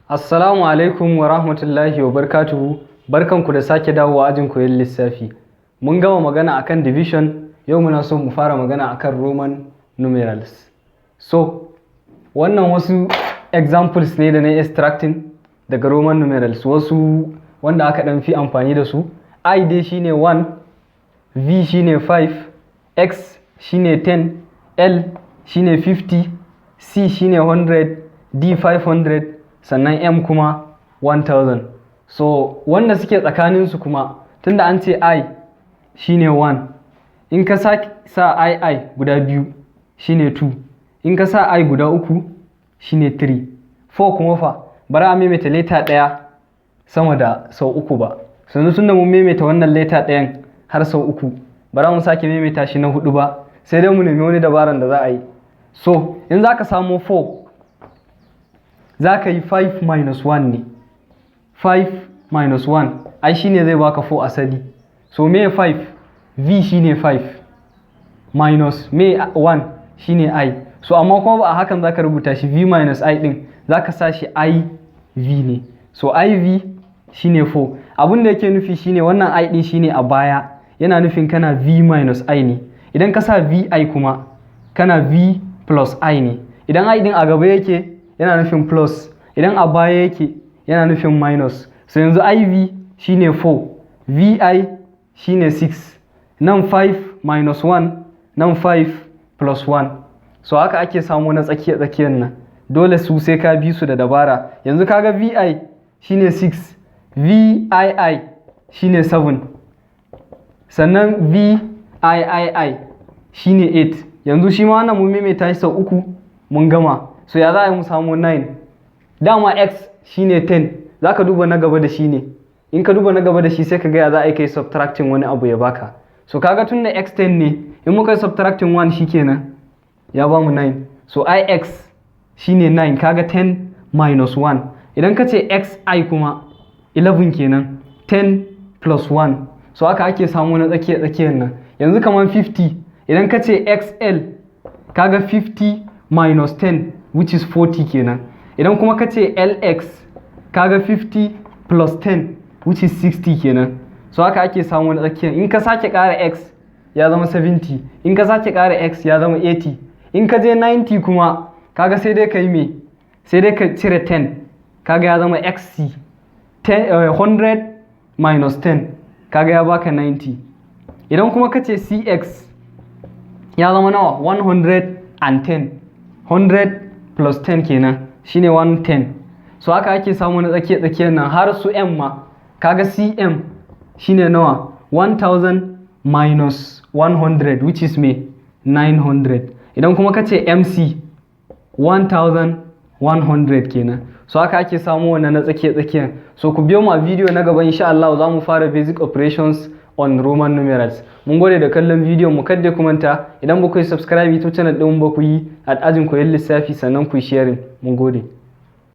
Assalamu alaikum wa rahmatullahi wa barkatuhu. Barkanku da sake dawowa ajin koyon lissafi. Mun gama magana akan division, yau muna so mu fara magana akan Roman numerals. So, wannan wasu examples ne da na extracting daga Roman numerals, wasu wanda aka dan fi amfani da su. I dai shine 1, V shine 5, X shine 10, L shine 50, C shine 100, D 500, sannan M kuma 1000. So wanda suke tsakaninsu kuma tunda an ce I shine 1, in ka sa I guda biyu shine 2, in ka sa I guda uku shine 3, 4 kuma fa bara a maimaita leta ɗaya sama da sau uku ba. Sannan tunda mun maimaita wannan leta ɗayan har sau uku, bara mu sake maimaita shi na hudu ba, sai dai mu nemi wani dabaran da za a yi. So in za ka samu 4, za ka yi 5 minus 1 ne. 5 minus 1 ai shine zai baka 4 asali. So me 5? V shine 5 minus me 1 shine I. So amma kuma ba a hakan za ka rubuta shi V minus I din, za ka sa shi IV ne. So IV shine 4. Abin da yake nufi shine wannan I din shine a baya, yana nufin kana V minus I ne. Idan ka sa VI kuma kana V plus I ne. Idan I din a gaba yake yana nufin plus, idan a baya yake yana nufin minus. So yanzu IV shine 4, VI shine 6, nan 5 minus 1, nan 5 plus 1. So haka ake samu na tsakiyar nan. Dole su sai ka bi su da dabara. Yanzu kaga VI shine 6, VII shine 7, sannan VIII shine 8. Yanzu shi ma wannan mun maimaita shi sau uku mun gama. So ya za a yi mu samu 9? Dama X shine 10, za ka duba na gaba da shi ne. In ka duba na gaba da shi sai ka ga ya za a yi kai subtracting wani abu ya baka. So kaga tun da X 10 ne, in muka yi subtracting 1 shi kenan ya ba mu 9. So IX shine 9, kaga 10 minus 1. Idan ka ce XI kuma 11 kenan, 10 plus 1. So haka ake samu na tsakiyar nan. Yanzu kamar 50, idan ka ce XL kaga 50 minus 10 which is 40 kenan. Idan kuma ka ce LX kaga 50 plus 10 which is 60 kenan. So haka ake samu na tsakiyar. In ka sake ƙara X ya zama 70, in ka sake ƙara X ya zama 80. In ka je 90 kuma kaga sai dai ka yi me? Sai dai ka cire 10, kaga ya zama XC. 100 minus 10 kaga ya baka 90. Idan kuma ka ce CX ya zama nawa? 110. 100 plus 10 kenan shine 110. So haka ake samu na tsakiyar nan har su M ma. Kaga CM shine nawa? 1000 minus 100 which is me 900. Idan kuma ka ce MC 1100 kenan. So haka ake samu wannan na tsakiyar. So ku biyo mu a video na gaba insha Allah za mu fara basic operations on Roman numerals. Mun gode da kallon bidiyon mu, kada ku manta idan ba ku yi subscribe to channel din ba ku yi, at ajin koyon lissafi sannan ku yi sharing. Mun gode.